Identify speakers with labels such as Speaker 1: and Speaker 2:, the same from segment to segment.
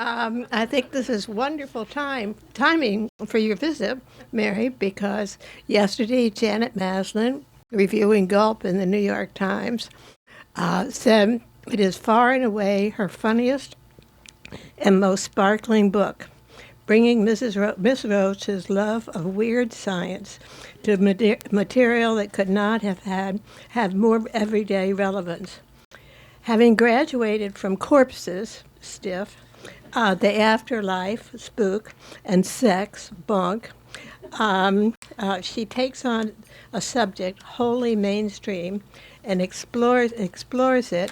Speaker 1: I think this is wonderful timing for your visit, Mary, because yesterday Janet Maslin, reviewing Gulp in the New York Times, said it is far and away her funniest and most sparkling book, bringing Miss Roach's love of weird science to material that could not have more everyday relevance. Having graduated from corpses, stiff, the afterlife, spook, and sex, bunk, she takes on a subject wholly mainstream and explores it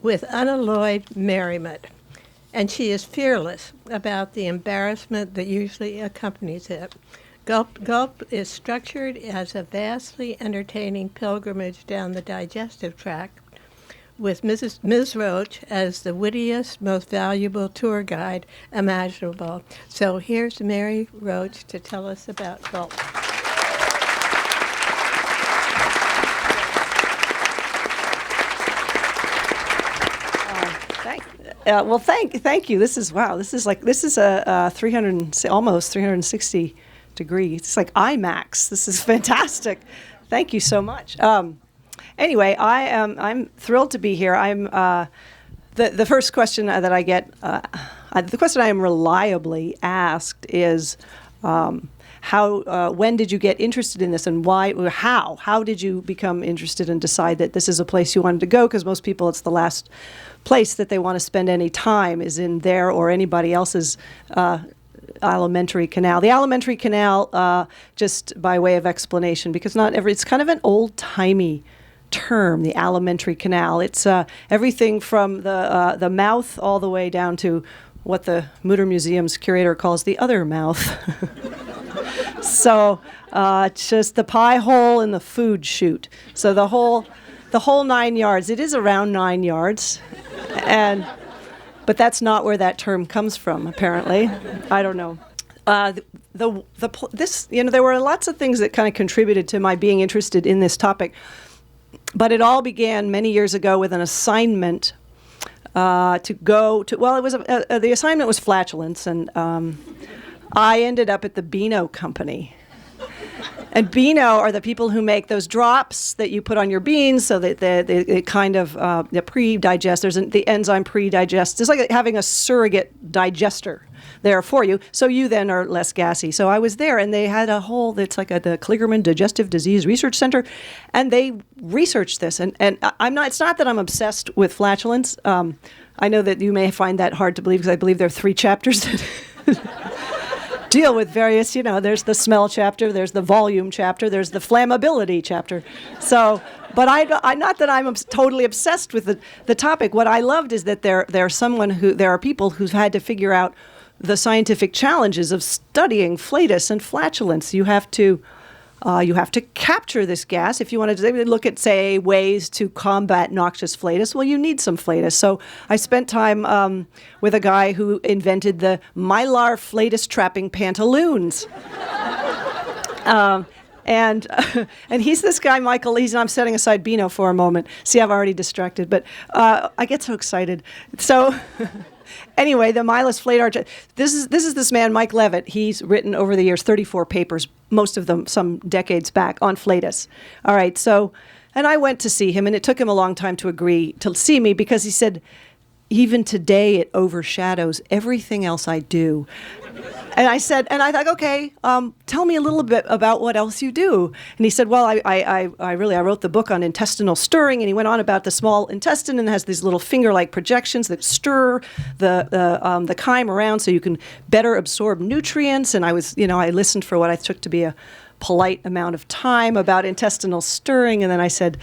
Speaker 1: with unalloyed merriment. And she is fearless about the embarrassment that usually accompanies it. Gulp is structured as a vastly entertaining pilgrimage down the digestive tract, with Ms. Roach as the wittiest, most valuable tour guide imaginable. So here's Mary Roach to tell us about Gulp.
Speaker 2: Thank you. This is wow. This is a 300 almost 360 degree. It's like IMAX. This is fantastic. Thank you so much. Anyway, I'm thrilled to be here. I'm the first question that I get, the question I am reliably asked is, when did you get interested in this, and why? Or how did you become interested and decide that this is a place you wanted to go? Because most people, it's the last place that they want to spend any time is in there or anybody else's Alimentary Canal. The Alimentary Canal, just by way of explanation, because it's kind of an old-timey term, the Alimentary Canal. It's everything from the mouth all the way down to what the Mutter Museum's curator calls the other mouth. So just the pie hole and the food chute. So the whole 9 yards. It is around 9 yards, but that's not where that term comes from. Apparently, I don't know. There were lots of things that kind of contributed to my being interested in this topic. But it all began many years ago with an assignment to go to. Well, it was the assignment was flatulence, and I ended up at the Beano Company. And Beano are the people who make those drops that you put on your beans so that they kind of pre-digest. There's the enzyme pre-digest. It's like having a surrogate digester there for you, so you then are less gassy. So I was there, and they had a whole, it's like the Kligerman Digestive Disease Research Center, and they researched this. And it's not that I'm obsessed with flatulence. I know that you may find that hard to believe, because I believe there are 3 chapters that deal with various, there's the smell chapter, there's the volume chapter, there's the flammability chapter. So, but I not that I'm totally obsessed with the topic. What I loved is that there are people who've had to figure out the scientific challenges of studying flatus and flatulence. You have to capture this gas. If you want to look at, say, ways to combat noxious flatus, well, you need some flatus. So I spent time with a guy who invented the mylar flatus trapping pantaloons. And he's this guy, Michael. I'm setting aside Beano for a moment. See, I've already distracted, but I get so excited. So anyway, the Milas flatar. This is this man, Mike Levitt. He's written over the years 34 papers, most of them some decades back, on flatus. All right, so, and I went to see him, and it took him a long time to agree to see me, because he said, even today it overshadows everything else I do. And I thought, okay, tell me a little bit about what else you do. And he said, well, I wrote the book on intestinal stirring, and he went on about the small intestine, and has these little finger-like projections that stir the chyme around so you can better absorb nutrients. And I listened for what I took to be a polite amount of time about intestinal stirring, and then I said,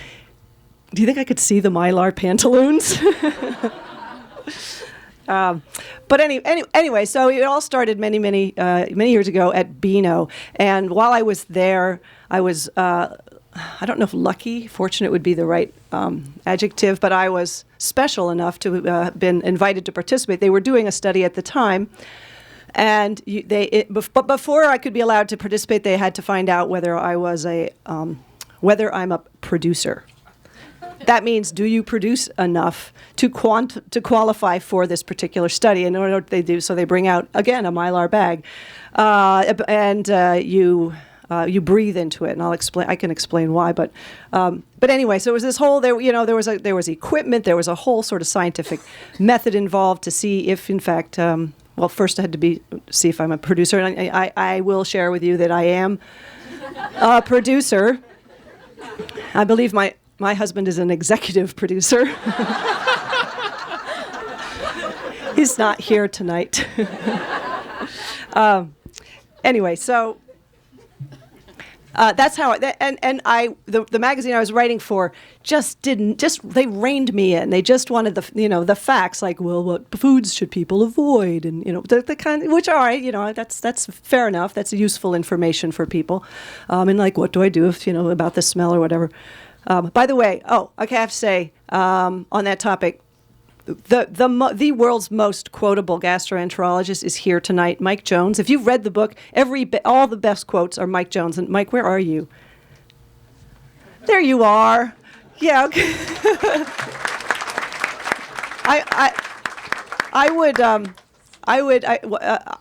Speaker 2: do you think I could see the mylar pantaloons? But anyway, so it all started many years ago at Beano. And while I was there, I was, I don't know if lucky, fortunate would be the right adjective, but I was special enough to have been invited to participate. They were doing a study at the time. And but before I could be allowed to participate, they had to find out whether I'm a producer. that means, do you produce enough to qualify for this particular study? And what they do, so they bring out, again, a Mylar bag, and you breathe into it, and I can explain why. But anyway, so it was this whole, there was equipment, there was a whole sort of scientific method involved to see if, in fact, well, first I had to see if I'm a producer, and I will share with you that I am a producer. I believe my husband is an executive producer. He's not here tonight. Anyway, so that's how. The magazine I was writing for they reined me in. They just wanted the facts, like, well, what foods should people avoid, and the kind, which all right, that's fair enough. That's useful information for people, and like, what do I do if about the smell or whatever. By the way, okay, I have to say on that topic, the world's most quotable gastroenterologist is here tonight, Mike Jones. If you've read the book, all the best quotes are Mike Jones. And Mike, where are you? There you are. Yeah. Okay.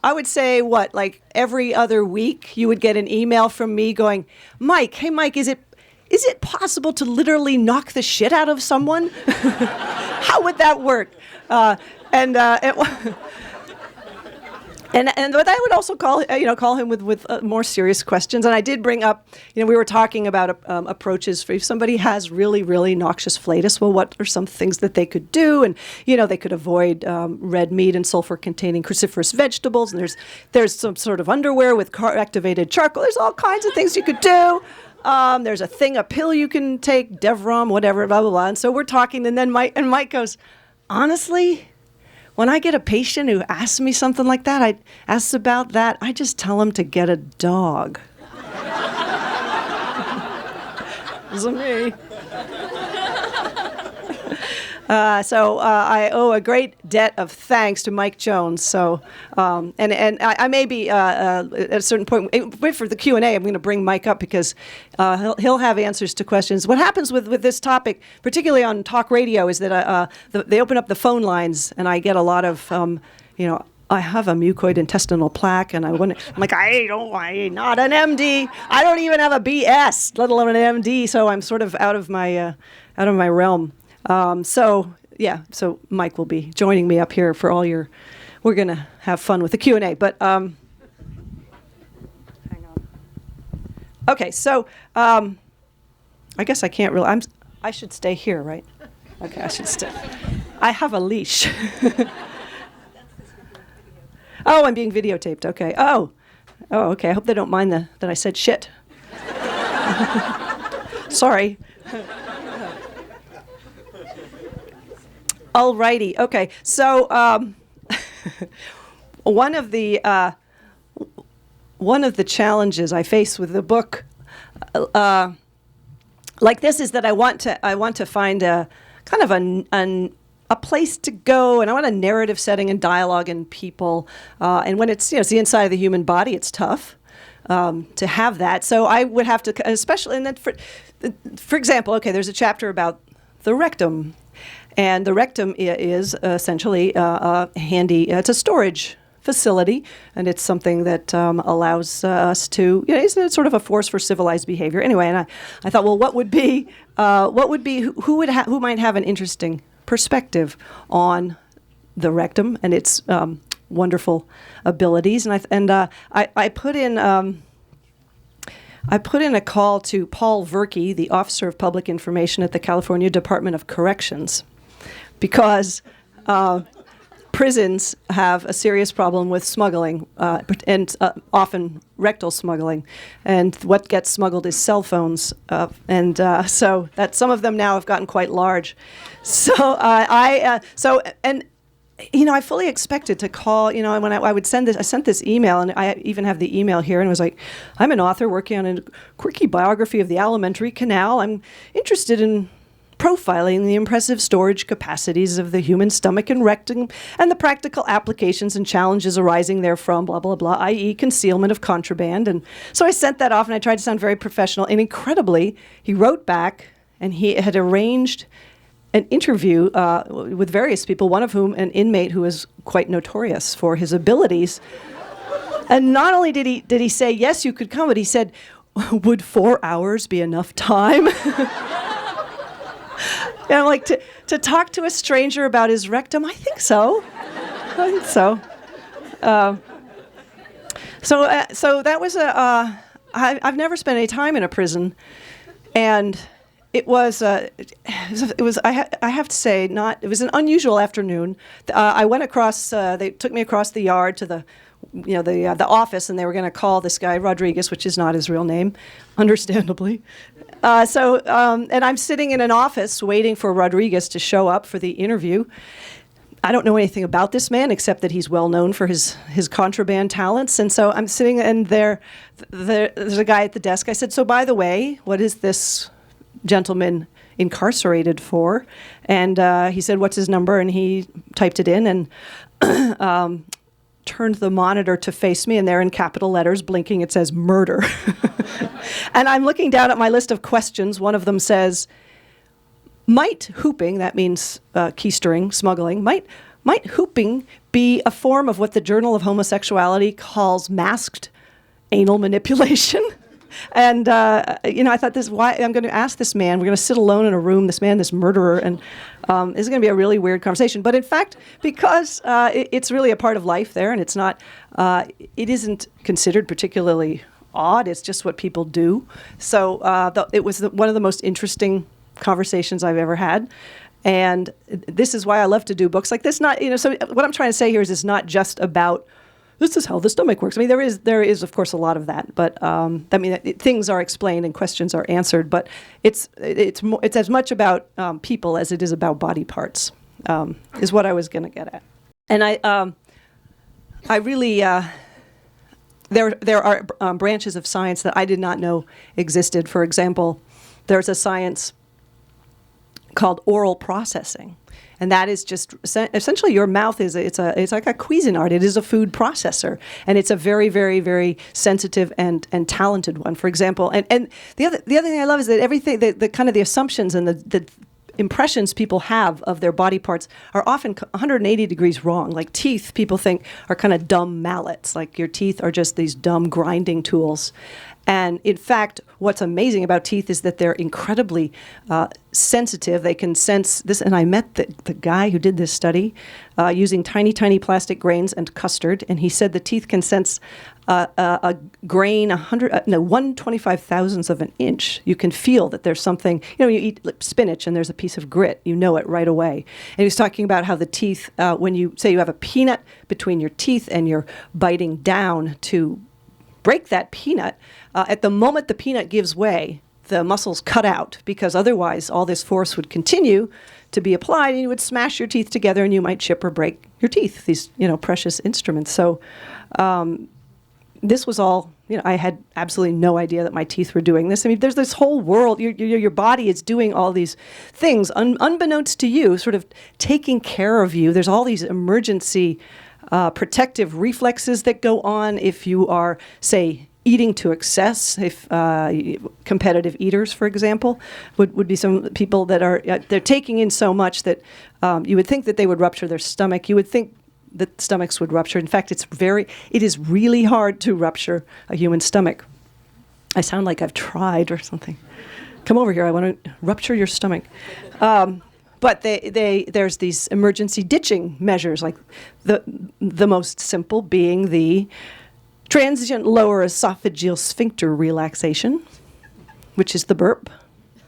Speaker 2: I would say what, like every other week you would get an email from me going, Mike, hey Mike, is it possible to literally knock the shit out of someone? How would that work? But I would also call him with more serious questions. And I did bring up, we were talking about approaches for if somebody has really, really noxious flatus. Well, what are some things that they could do? And they could avoid red meat and sulfur-containing cruciferous vegetables. And there's some sort of underwear with activated charcoal. There's all kinds of things you could do. There's a pill you can take, Devrom, whatever, blah, blah, blah. And so we're talking, and then Mike goes, honestly, when I get a patient who asks me something like that, asks about that, I just tell him to get a dog. Isn't me. I owe a great debt of thanks to Mike Jones. So, and I may be at a certain point. Wait for the Q&A. I'm going to bring Mike up because he'll have answers to questions. What happens with this topic, particularly on talk radio, is that they open up the phone lines, and I get a lot of I have a mucoid intestinal plaque, and I'm like, I'm not an MD. I don't even have a BS, let alone an MD. So I'm sort of out of my realm. So Mike will be joining me up here for we're going to have fun with the Q&A, but, hang on. Okay, so, I guess I can't really, I should stay here, right? Okay, I should stay. I have a leash. Oh, I'm being videotaped, okay. Oh, okay, I hope they don't mind that I said shit. Sorry. Alrighty. Okay. So one of the challenges I face with the book, like this, is that I want to find a kind of a place to go, and I want a narrative setting and dialogue and people. And when it's the inside of the human body, it's tough to have that. So I would have to, especially, and then for example, okay, there's a chapter about the rectum. And the rectum is essentially handy. It's a storage facility, and it's something that allows us to. It's sort of a force for civilized behavior. Anyway, and I thought, well, who might have an interesting perspective on the rectum and its wonderful abilities? And I put in. I put in a call to Paul Verkey, the Officer of Public Information at the California Department of Corrections, because prisons have a serious problem with smuggling, and often rectal smuggling. And what gets smuggled is cell phones, so that some of them now have gotten quite large. So I fully expected to call, when I would send this, I sent this email, and I even have the email here, and it was like, I'm an author working on a quirky biography of the Alimentary Canal. I'm interested in profiling the impressive storage capacities of the human stomach and rectum and the practical applications and challenges arising therefrom, blah, blah, blah, i.e. concealment of contraband. And so I sent that off, and I tried to sound very professional, and incredibly, he wrote back and he had arranged an interview with various people, one of whom an inmate who was quite notorious for his abilities. And not only did he say, yes, you could come, but he said, would 4 hours be enough time? And I'm like, to talk to a stranger about his rectum? I think so. I think so. So that was I've never spent any time in a prison, and it was I have to say it was an unusual afternoon. I went across. They took me across the yard to the office, and they were going to call this guy Rodriguez, which is not his real name, understandably. And I'm sitting in an office waiting for Rodriguez to show up for the interview. I don't know anything about this man except that he's well known for his contraband talents. And so I'm sitting, and there's a guy at the desk. I said, so by the way, what is this gentleman incarcerated for? And he said, what's his number? And he typed it in and turned the monitor to face me, and there in capital letters, blinking, it says murder. And I'm looking down at my list of questions. One of them says, might hooping, that means keystering, smuggling, might hooping be a form of what the Journal of Homosexuality calls masked anal manipulation? And, I thought why I'm going to ask this man, we're going to sit alone in a room, this murderer, and this is going to be a really weird conversation. But in fact, because it's really a part of life there, and it's not, it isn't considered particularly odd, it's just what people do. So it was one of the most interesting conversations I've ever had. And this is why I love to do books like this. So what I'm trying to say here is it's not just about this is how the stomach works. I mean, there is of course a lot of that, but things are explained and questions are answered. But it's as much about people as it is about body parts. Is what I was going to get at. And I really there are branches of science that I did not know existed. For example, there's a science called oral processing. And that is just essentially your mouth it's like a Cuisinart. It is a food processor, and it's a very, very, very sensitive and talented one. For example, and the other thing I love is that everything the kind of the assumptions and the impressions people have of their body parts are often 180 degrees wrong. Like teeth, people think are kind of dumb mallets. Like your teeth are just these dumb grinding tools. And in fact, what's amazing about teeth is that they're incredibly sensitive. They can sense this. And I met the guy who did this study using tiny, tiny plastic grains and custard. And he said the teeth can sense a grain, 1/25,000th of an inch. You can feel that there's something, you eat spinach and there's a piece of grit. You know it right away. And he was talking about how the teeth, when you say you have a peanut between your teeth and you're biting down to break that peanut, at the moment the peanut gives way, the muscles cut out, because otherwise all this force would continue to be applied and you would smash your teeth together and you might chip or break your teeth, these precious instruments. So this was all, I had absolutely no idea that my teeth were doing this. I mean, there's this whole world, your body is doing all these things unbeknownst to you, sort of taking care of you. There's all these emergency protective reflexes that go on if you are, say, eating to excess. If competitive eaters, for example, would be some people that are they're taking in so much that you would think that they would rupture their stomach. You would think that stomachs would rupture. In fact, it is really hard to rupture a human stomach. I sound like I've tried or something. Come over here. I want to rupture your stomach. But there's these emergency ditching measures, like the most simple being the transient lower esophageal sphincter relaxation, which is the burp,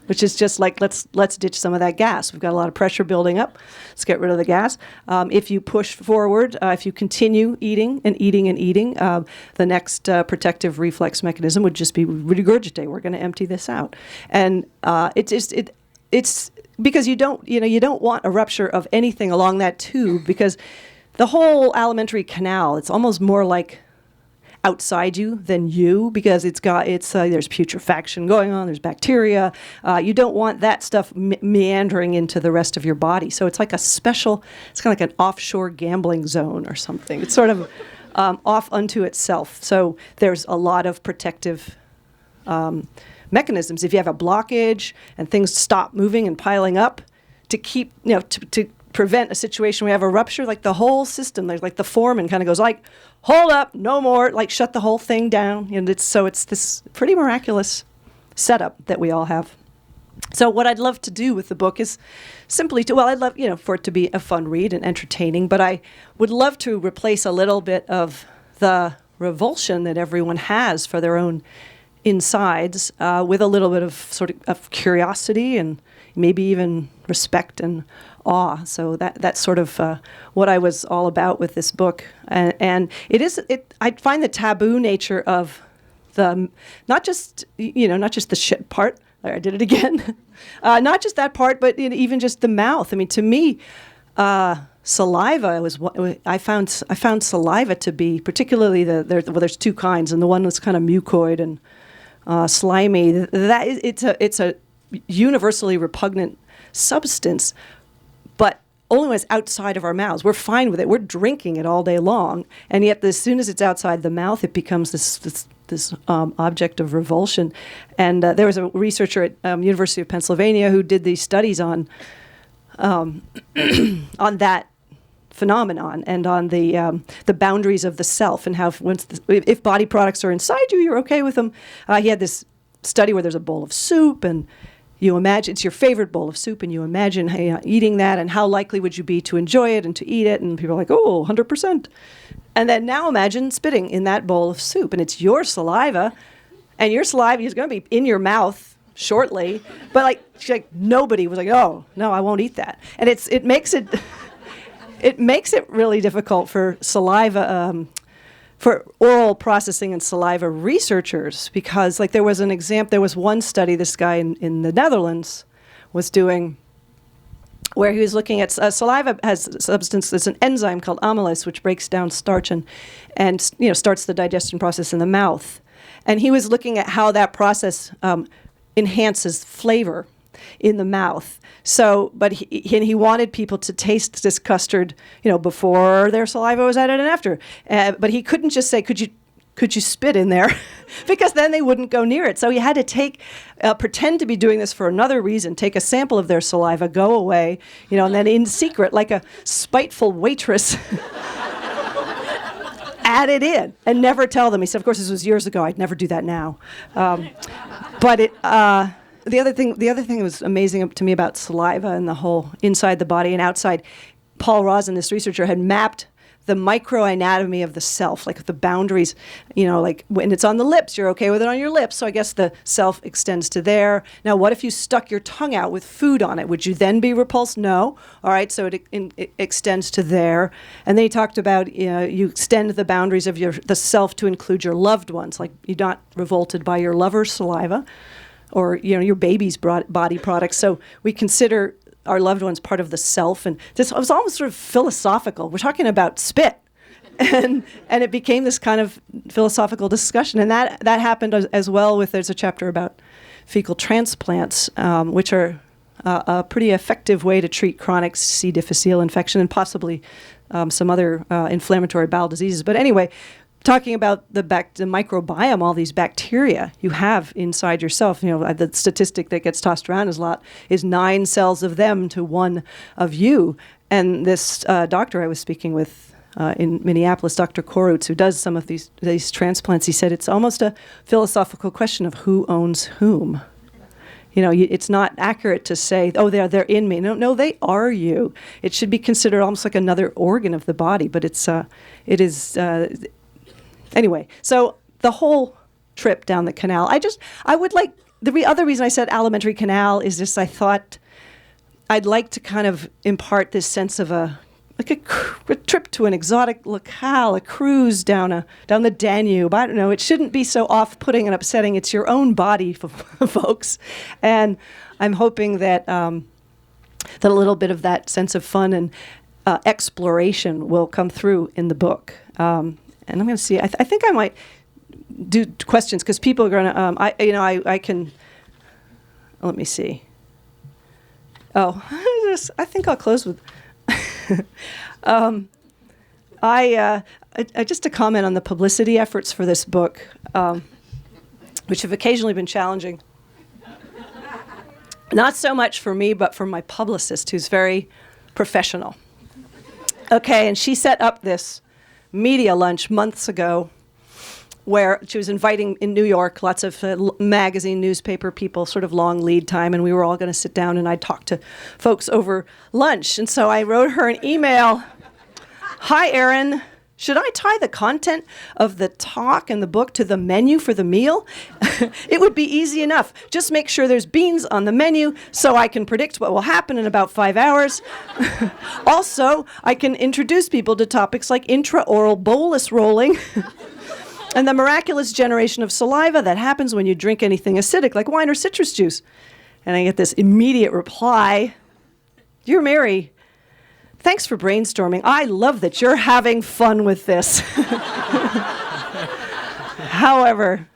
Speaker 2: which is just like let's ditch some of that gas. We've got a lot of pressure building up. Let's get rid of the gas. If you push forward, if you continue eating and eating and eating, the next protective reflex mechanism would just be regurgitate. We're going to empty this out, and it's because you don't want a rupture of anything along that tube, because the whole alimentary canal, it's almost more like outside you than you, because there's putrefaction going on, there's bacteria. You don't want that stuff meandering into the rest of your body. So it's like it's kind of like an offshore gambling zone or something. It's sort of off unto itself. So there's a lot of protective mechanisms. If you have a blockage and things stop moving and piling up, to keep, to prevent a situation where you have a rupture, like the whole system, like the foreman kind of goes like, hold up, no more, like shut the whole thing down. And it's this pretty miraculous setup that we all have. So what I'd love to do with the book is simply I'd love, for it to be a fun read and entertaining, but I would love to replace a little bit of the revulsion that everyone has for their own insides with a little bit of of curiosity and maybe even respect and awe. So that's sort of what I was all about with this book. And I find the taboo nature of the, not just the shit part. I did it again. Not just that part, but even just the mouth. I mean, to me, saliva was what I found saliva to be, particularly there's two kinds, and the one that's kind of mucoid and slimy. That it's a universally repugnant substance, but only when it's outside of our mouths. We're fine with it. We're drinking it all day long, and yet as soon as it's outside the mouth, it becomes this object of revulsion. And there was a researcher at University of Pennsylvania who did these studies on that phenomenon and on the boundaries of the self, and how if body products are inside you, you're okay with them. He had this study where there's a bowl of soup, and you imagine it's your favorite bowl of soup, and you imagine eating that, and how likely would you be to enjoy it and to eat it, and people are like, 100%. And then now imagine spitting in that bowl of soup, and it's your saliva, and your saliva is going to be in your mouth shortly, but nobody was like, oh, no, I won't eat that. And it makes it really difficult for saliva, for oral processing and saliva researchers, because there was one study this guy in the Netherlands was doing, where he was looking at saliva has a substance that's an enzyme called amylase, which breaks down starch and starts the digestion process in the mouth. And he was looking at how that process enhances flavor in the mouth. So, but he wanted people to taste this custard, before their saliva was added and after. But he couldn't just say, could you spit in there? Because then they wouldn't go near it. So he had to pretend to be doing this for another reason, take a sample of their saliva, go away, and then in secret, like a spiteful waitress, add it in and never tell them. He said, of course, this was years ago. I'd never do that now. But the other thing that was amazing to me about saliva and the whole inside the body and outside, Paul Rosen, this researcher, had mapped the microanatomy of the self, like the boundaries, when it's on the lips, you're okay with it on your lips, so I guess the self extends to there. Now, what if you stuck your tongue out with food on it? Would you then be repulsed? No. All right, so it extends to there. And then he talked about you extend the boundaries of the self to include your loved ones, like you're not revolted by your lover's saliva or your baby's body products. So we consider our loved ones part of the self, and this was almost sort of philosophical. We're talking about spit, and it became this kind of philosophical discussion, and that happened as well with. There's a chapter about fecal transplants, which are a pretty effective way to treat chronic C. difficile infection and possibly some other inflammatory bowel diseases. But anyway, talking about the microbiome, all these bacteria you have inside yourself. The statistic that gets tossed around is 9 cells of them to 1 of you. And this doctor I was speaking with in Minneapolis, Dr. Korutz, who does some of these transplants, he said it's almost a philosophical question of who owns whom. It's not accurate to say, oh, they're in me. No, they are you. It should be considered almost like another organ of the body, but it is. Anyway, so the whole trip down the canal, I would like, the other reason I said Alimentary Canal is just I thought I'd like to kind of impart this sense of a trip to an exotic locale, a cruise down the Danube. I don't know, it shouldn't be so off-putting and upsetting. It's your own body, folks. And I'm hoping that that a little bit of that sense of fun and exploration will come through in the book. And I'm going to see. I think I might do questions because people are going to. I can. Let me see. Oh, I think I'll close with. Just to comment on the publicity efforts for this book, which have occasionally been challenging. Not so much for me, but for my publicist, who's very professional. Okay, and she set up this media lunch months ago where she was inviting in New York lots of magazine, newspaper people, sort of long lead time, and we were all going to sit down and I'd talk to folks over lunch. And so I wrote her an email. Hi, Erin. Should I tie the content of the talk and the book to the menu for the meal? It would be easy enough. Just make sure there's beans on the menu so I can predict what will happen in about 5 hours. Also, I can introduce people to topics like intraoral bolus rolling and the miraculous generation of saliva that happens when you drink anything acidic like wine or citrus juice. And I get this immediate reply, Dear Mary, thanks for brainstorming. I love that you're having fun with this. However,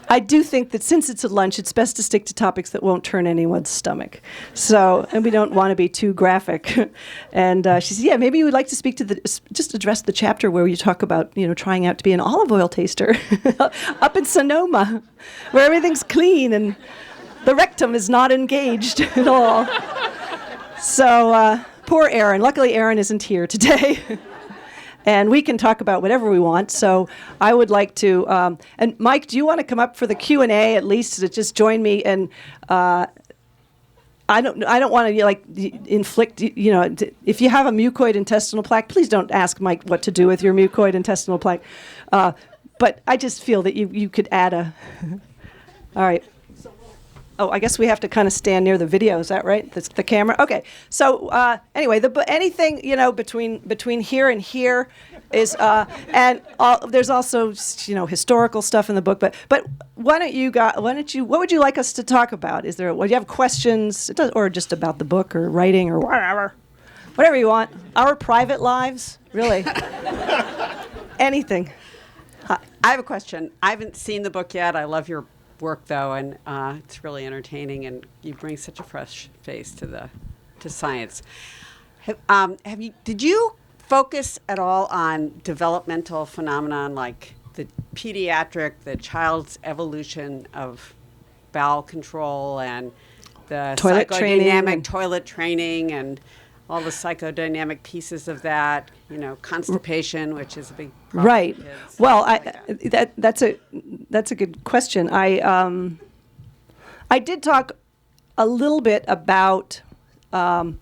Speaker 2: I do think that since it's a lunch, it's best to stick to topics that won't turn anyone's stomach. So, and we don't want to be too graphic. And she said, yeah, maybe you would like to speak to just address the chapter where you talk about, trying out to be an olive oil taster up in Sonoma, where everything's clean and the rectum is not engaged at all. So poor Erin. Luckily, Erin isn't here today. And we can talk about whatever we want. So I would like to, and Mike, do you want to come up for the Q&A at least to just join me? And I don't want to inflict, if you have a mucoid intestinal plaque, please don't ask Mike what to do with your mucoid intestinal plaque. But I just feel that you could add a, all right. Oh, I guess we have to kind of stand near the video. Is that right? The camera. Okay. So anyway, anything between here and here is, there's also historical stuff in the book. But what would you like us to talk about? Do you have questions, or just about the book or writing or whatever you want? Our private lives, really, anything.
Speaker 3: I have a question. I haven't seen the book yet. I love your work though, and it's really entertaining, and you bring such a fresh face to science. Did you focus at all on developmental phenomenon like the child's evolution of bowel control and the toilet training and all the psychodynamic pieces of that, constipation, which is a big problem.
Speaker 2: Right. Well, that's a good question. I did talk a little bit about, I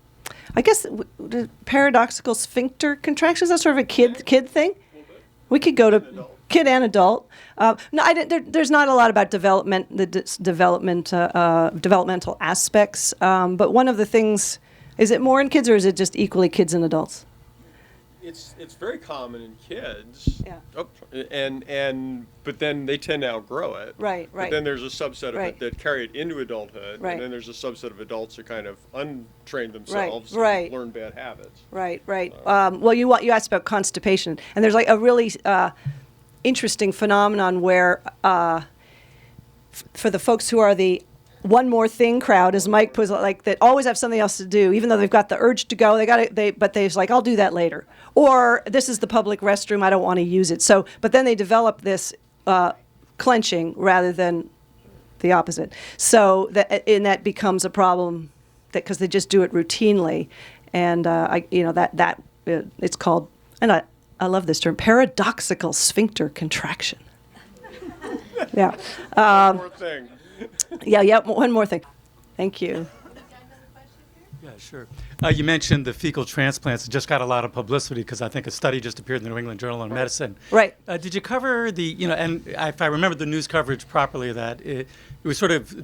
Speaker 2: guess, paradoxical sphincter contractions. That's sort of a kid thing. We could go to kid and adult. There's not a lot about developmental aspects. But one of the things. Is it more in kids, or is it just equally kids and adults?
Speaker 4: It's very common in kids.
Speaker 2: Yeah.
Speaker 4: But then they tend to outgrow it.
Speaker 2: Right.
Speaker 4: But then there's a subset of
Speaker 2: Right.
Speaker 4: it that carry it into adulthood.
Speaker 2: Right.
Speaker 4: And then there's a subset of adults who kind of untrain themselves
Speaker 2: Right.
Speaker 4: and learn bad habits.
Speaker 2: Right. Well, you asked about constipation, and there's like a really interesting phenomenon where for the folks who are the one more thing crowd, as Mike puts it, like that always have something else to do, even though they've got the urge to go, but they're like, I'll do that later. Or this is the public restroom, I don't want to use it. So, but then they develop this clenching rather than the opposite. So that becomes a problem because they just do it routinely, and it's called, and I love this term, paradoxical sphincter contraction. Yeah.
Speaker 4: One more thing.
Speaker 2: Yeah, one more thing. Thank you.
Speaker 5: Yeah, sure. You mentioned the fecal transplants. It just got a lot of publicity because I think a study just appeared in the New England Journal of Medicine.
Speaker 2: Right.
Speaker 5: Did you cover and if I remember the news coverage properly, that it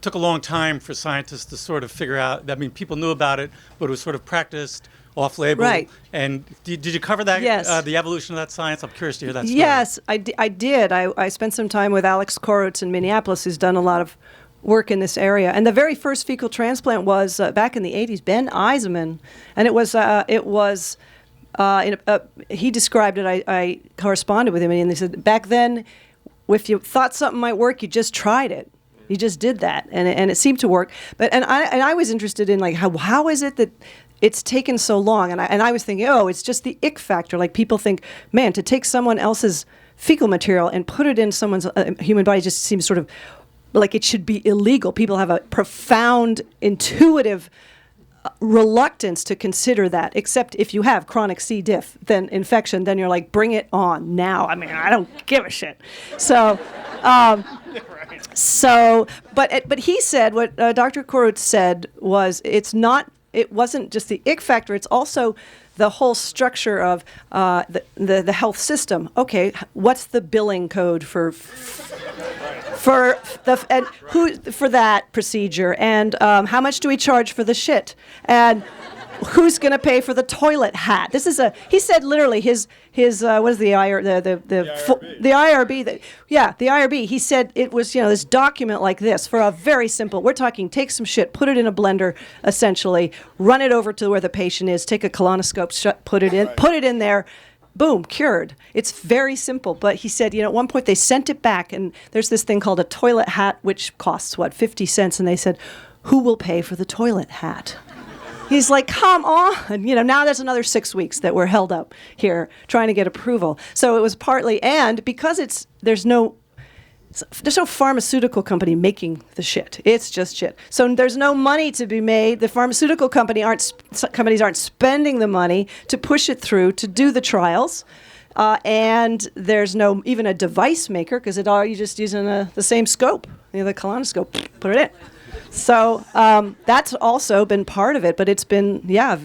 Speaker 5: took a long time for scientists to sort of figure out, people knew about it, but it was sort of practiced off-label.
Speaker 2: Right.
Speaker 5: And did you cover that,
Speaker 2: Yes.
Speaker 5: the evolution of that science? I'm curious to hear that story.
Speaker 2: Yes, I did. I spent some time with Alex Korotz in Minneapolis, who's done a lot of work in this area. And the very first fecal transplant was back in the 80s, Ben Eisenman. And he described it, I corresponded with him, and he said, back then, if you thought something might work, you just tried it. You just did that, and it seemed to work. But I was interested in like how is it that it's taken so long? And I was thinking, it's just the ick factor. Like people think, man, to take someone else's fecal material and put it in someone's human body just seems sort of like it should be illegal. People have a profound intuitive reluctance to consider that, except if you have chronic C. diff, then infection, then you're like, bring it on now. I mean, I don't give a shit. So, but he said, what Dr. Korut said was, it wasn't just the ick factor, it's also the whole structure of the health system. Okay, what's the billing code for that procedure, and how much do we charge for the shit, and who's going to pay for the toilet hat? This is he said literally his what is the IRB? The IRB. He said it was this document like this for a very simple. We're talking take some shit, put it in a blender, essentially, run it over to where the patient is, take a colonoscope, put it in there. Boom, cured. It's very simple. But he said, at one point they sent it back, and there's this thing called a toilet hat, which costs, 50 cents? And they said, who will pay for the toilet hat? He's like, come on. Now there's another 6 weeks that we're held up here trying to get approval. So it was partly, and because there's no pharmaceutical company making the shit. It's just shit. So there's no money to be made. The pharmaceutical companies aren't spending the money to push it through to do the trials. And there's no even a device maker because you're just using the same scope, the colonoscope, put it in. So that's also been part of it. But it's been,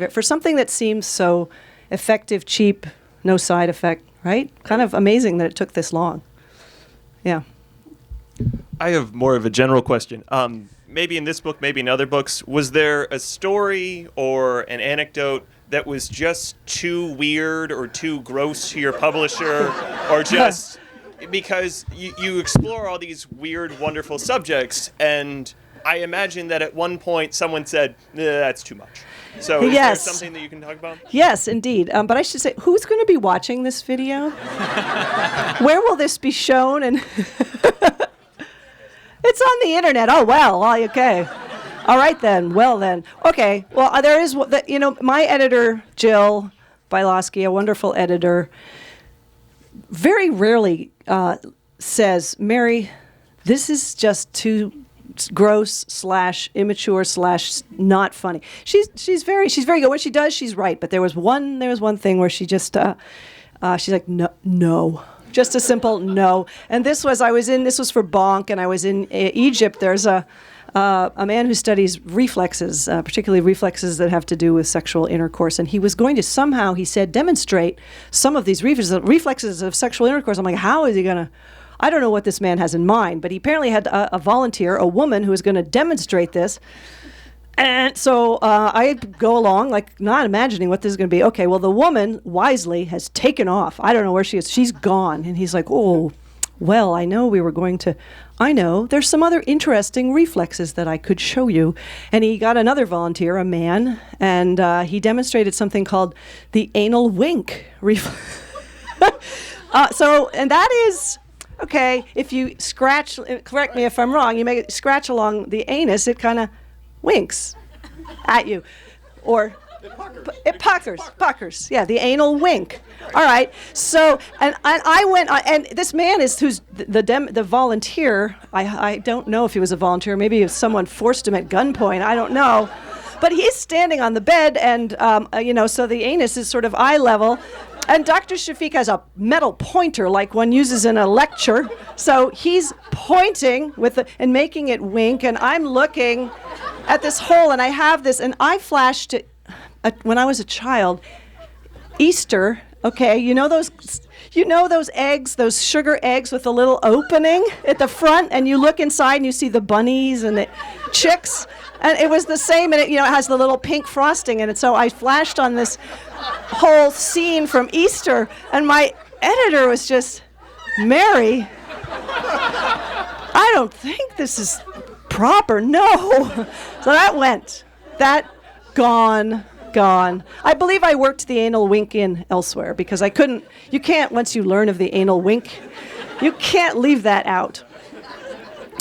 Speaker 2: for something that seems so effective, cheap, no side effect, right? Kind of amazing that it took this long. Yeah.
Speaker 6: I have more of a general question. Maybe in this book, maybe in other books, was there a story or an anecdote that was just too weird or too gross to your publisher, or just because you explore all these weird, wonderful subjects, and I imagine that at one point someone said, that's too much. So is there something that you can talk about?
Speaker 2: Yes, indeed. But I should say, who's going to be watching this video? Where will this be shown? And it's on the internet. Oh, well, okay. All right, then. Well, then. Okay. Well, there is, my editor, Jill Bylowski, a wonderful editor, very rarely says, Mary, this is just too gross / immature / not funny. She's very good. What she does, she's right. But there was one thing where she just she's like, no. Just a simple no. And this was for Bonk, and I was in Egypt. There's a man who studies reflexes, particularly reflexes that have to do with sexual intercourse. And he was going to somehow, he said, demonstrate some of these reflexes of sexual intercourse. I'm like, how is he going to? I don't know what this man has in mind, but he apparently had a volunteer, a woman who was going to demonstrate this. And so I go along, like, not imagining what this is going to be. Okay, well, the woman wisely has taken off. I don't know where she is. She's gone. And he's like, oh, well, I know there's some other interesting reflexes that I could show you. And he got another volunteer, a man, and he demonstrated something called the anal wink reflex. And that is, okay, if you scratch, correct me if I'm wrong, you make it scratch along the anus, it kind of winks at you, or it puckers. Yeah, the anal wink. All right. So, and I went, and this man who's the volunteer. I don't know if he was a volunteer. Maybe if someone forced him at gunpoint. I don't know. But he's standing on the bed, and so the anus is sort of eye level. And Dr. Shafiq has a metal pointer like one uses in a lecture. So he's pointing and making it wink, and I'm looking at this hole, and I have this, and I flashed it when I was a child. Easter, okay, those eggs, those sugar eggs with a little opening at the front, and you look inside and you see the bunnies and the chicks, and it was the same, and it has the little pink frosting in it. So I flashed on this whole scene from Easter, and my editor was just, Mary, I don't think this is proper. No. So that gone. I believe I worked the anal wink in elsewhere because you can't, once you learn of the anal wink, you can't leave that out.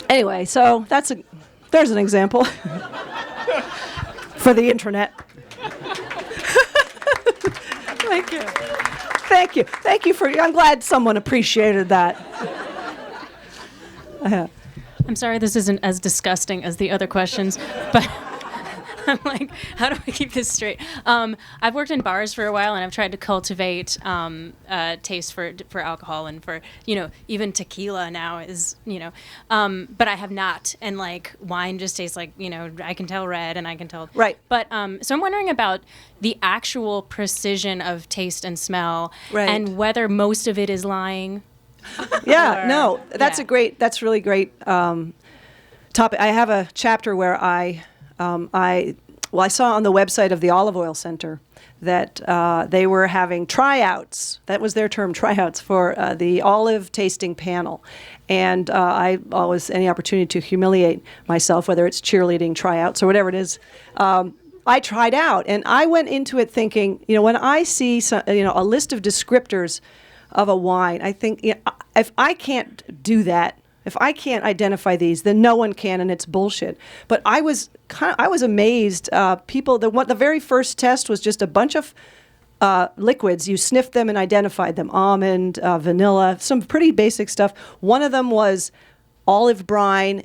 Speaker 2: Anyway, so there's an example for the internet. Thank you I'm glad someone appreciated that.
Speaker 7: I'm sorry this isn't as disgusting as the other questions, but I'm like, how do I keep this straight? I've worked in bars for a while, and I've tried to cultivate taste for alcohol and for, even tequila now is, but I have not. And like wine just tastes like, I can tell red and I can tell.
Speaker 2: Right.
Speaker 7: But so I'm wondering about the actual precision of taste and smell,
Speaker 2: Right.
Speaker 7: and whether most of it is lying.
Speaker 2: Yeah,
Speaker 7: Or-
Speaker 2: no, that's
Speaker 7: yeah.
Speaker 2: that's really great topic. I have a chapter where I saw on the website of the Olive Oil Center that they were having tryouts. That was their term, tryouts, for the olive tasting panel. And I always, any opportunity to humiliate myself, whether it's cheerleading tryouts or whatever it is, I tried out. And I went into it thinking, when I see a list of descriptors of a wine, I think, if I can't do that, if I can't identify these, then no one can, and it's bullshit. But I was amazed. The very first test was just a bunch of liquids. You sniffed them and identified them: almond, vanilla, some pretty basic stuff. One of them was olive brine.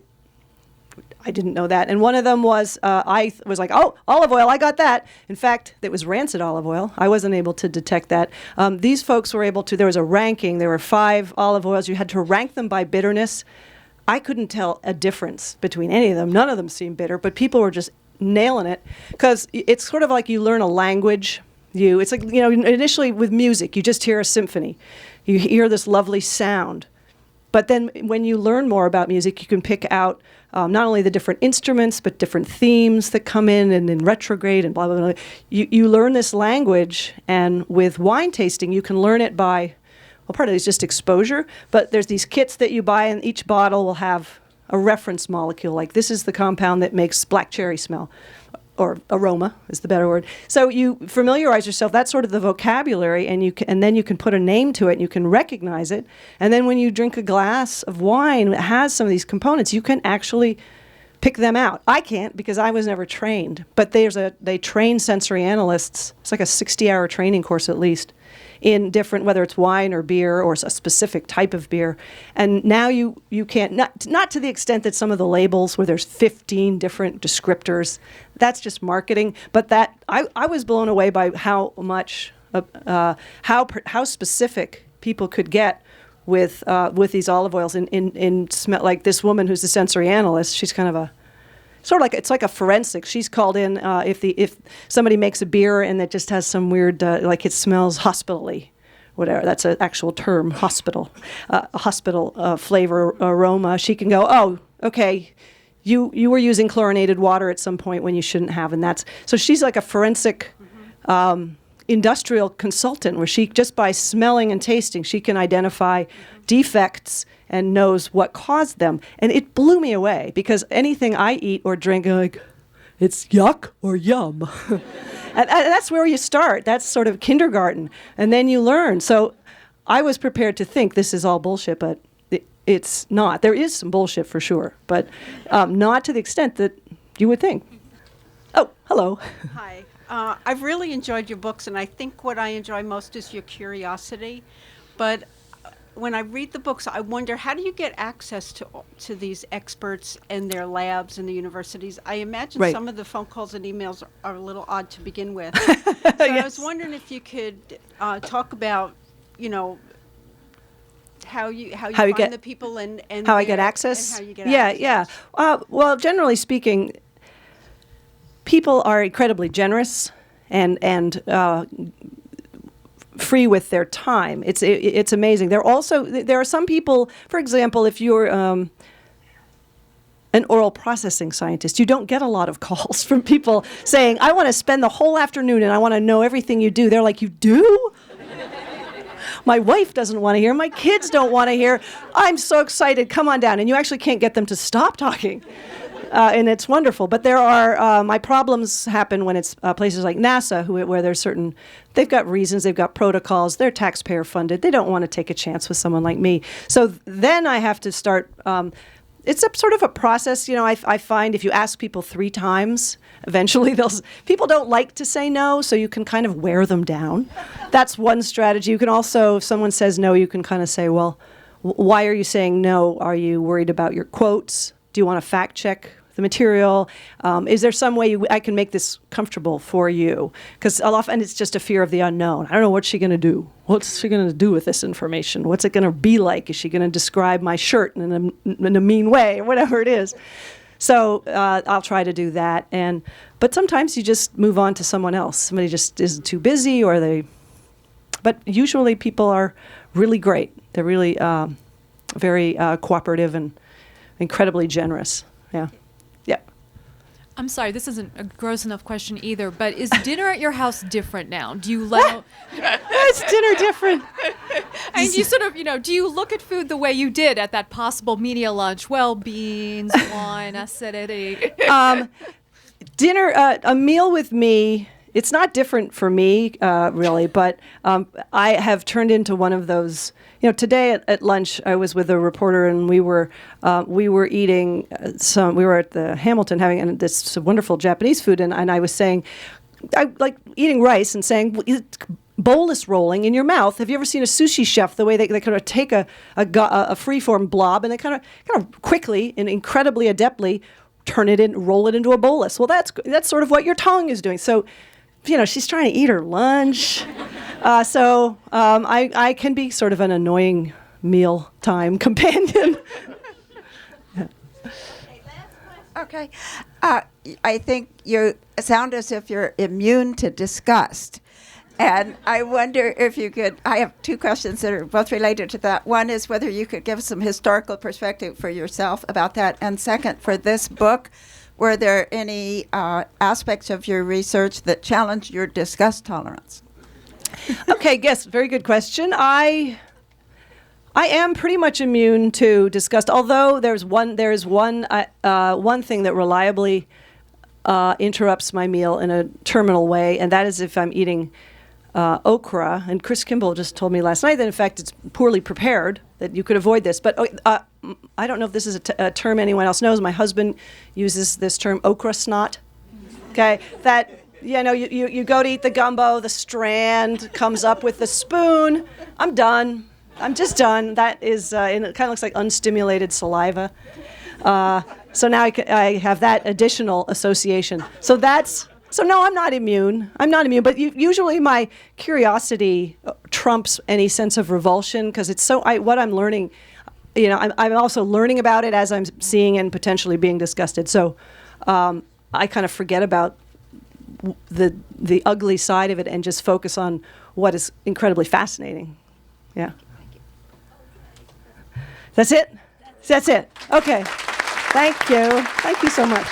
Speaker 2: I didn't know that. And one of them was, I was like, oh, olive oil, I got that. In fact, it was rancid olive oil. I wasn't able to detect that. These folks were able to, there was a ranking. There were 5 olive oils. You had to rank them by bitterness. I couldn't tell a difference between any of them. None of them seemed bitter, but people were just nailing it, because it's sort of like you learn a language. It's like, initially with music, you just hear a symphony. You hear this lovely sound. But then when you learn more about music, you can pick out not only the different instruments, but different themes that come in and in retrograde and blah, blah, blah. You learn this language, and with wine tasting, you can learn it by, well, part of it is just exposure, but there's these kits that you buy, and each bottle will have a reference molecule, like this is the compound that makes black cherry smell, or aroma is the better word. So you familiarize yourself. That's sort of the vocabulary, and then you can put a name to it, and you can recognize it. And then when you drink a glass of wine that has some of these components, you can actually pick them out. I can't, because I was never trained. But they train sensory analysts. It's like a 60-hour training course at least, in different, whether it's wine or beer or a specific type of beer. And now you can't, not to the extent that some of the labels where there's 15 different descriptors. That's just marketing. But that I was blown away by how much, how specific people could get with these olive oils in smell. Like this woman who's a sensory analyst, she's kind of a, sort of like, it's like a forensic. She's called in if somebody makes a beer and it just has some weird, like it smells hospital-y, whatever. That's an actual term, hospital flavor aroma. She can go, oh, okay, you were using chlorinated water at some point when you shouldn't have, and that's, so she's like a forensic industrial consultant, where she, just by smelling and tasting, she can identify defects and knows what caused them. And it blew me away, because anything I eat or drink, I'm like, it's yuck or yum. and that's where you start. That's sort of kindergarten. And then you learn. So I was prepared to think this is all bullshit, but it's not. There is some bullshit for sure, but not to the extent that you would think. Oh, hello.
Speaker 8: Hi. I've really enjoyed your books, and I think what I enjoy most is your curiosity. But when I read the books, I wonder, how do you get access to these experts and their labs in the universities? I imagine
Speaker 2: Right.
Speaker 8: some of the phone calls and emails are a little odd to begin with. So I was wondering if you could talk about, how you find
Speaker 2: get-
Speaker 8: the people and
Speaker 2: How I get
Speaker 8: their-
Speaker 2: access?
Speaker 8: And how you get
Speaker 2: Yeah.
Speaker 8: access.
Speaker 2: Well, generally speaking, people are incredibly generous and free with their time. It's amazing. There are some people, for example, if you're an oral processing scientist, you don't get a lot of calls from people saying, I want to spend the whole afternoon and I want to know everything you do. They're like, you do? My wife doesn't want to hear. My kids don't want to hear. I'm so excited. Come on down. And you actually can't get them to stop talking. And it's wonderful. But there are, my problems happen when it's places like NASA, where there's certain, they've got reasons, they've got protocols, they're taxpayer funded. They don't want to take a chance with someone like me. So then I have to start, it's a sort of a process. I find if you ask people 3 times, eventually people don't like to say no, so you can kind of wear them down. That's one strategy. You can also, if someone says no, you can kind of say, well, Why are you saying no? Are you worried about your quotes? Do you want to fact check the material? Is there some way I can make this comfortable for you? Because often it's just a fear of the unknown. I don't know, what's she going to do? What's she going to do with this information? What's it going to be like? Is she going to describe my shirt in a mean way, or whatever it is? So I'll try to do that. But sometimes you just move on to someone else. Somebody just is too busy, or they. But usually people are really great. They're really very cooperative and incredibly generous. Yeah.
Speaker 9: I'm sorry, this isn't a gross enough question either, but is dinner at your house different now? Do you let...
Speaker 2: Is dinner different?
Speaker 9: And you sort of, do you look at food the way you did at that possible media lunch? Well, beans, wine, acidity.
Speaker 2: Dinner, a meal with me, it's not different for me, really, but I have turned into one of those... today at lunch, I was with a reporter, and we were eating we were at the Hamilton having this wonderful Japanese food, and I was saying, I like eating rice and saying, bolus rolling in your mouth. Have you ever seen a sushi chef, the way they kind of take a freeform blob, and they kind of quickly and incredibly adeptly turn it in, roll it into a bolus? Well, that's sort of what your tongue is doing. So, she's trying to eat her lunch. So I can be sort of an annoying mealtime companion.
Speaker 10: Okay. I think you sound as if you're immune to disgust. And I wonder if you could, I have two questions that are both related to that. One is whether you could give some historical perspective for yourself about that. And second, for this book, were there any aspects of your research that challenged your disgust tolerance?
Speaker 2: Okay, yes, very good question. I am pretty much immune to disgust, although there is one thing that reliably interrupts my meal in a terminal way, and that is if I'm eating okra. And Chris Kimball just told me last night that, in fact, it's poorly prepared, that you could avoid this. But I don't know if this is a term anyone else knows. My husband uses this term, okra snot. Okay, that, you go to eat the gumbo, the strand comes up with the spoon. I'm done. I'm just done. That is, and it kind of looks like unstimulated saliva. So now I have that additional association. So no, I'm not immune. But usually my curiosity trumps any sense of revulsion, because it's what I'm learning. I'm also learning about it as I'm seeing and potentially being disgusted. So I kind of forget about the ugly side of it and just focus on what is incredibly fascinating. Yeah. That's it? That's it. Okay. Thank you. Thank you so much.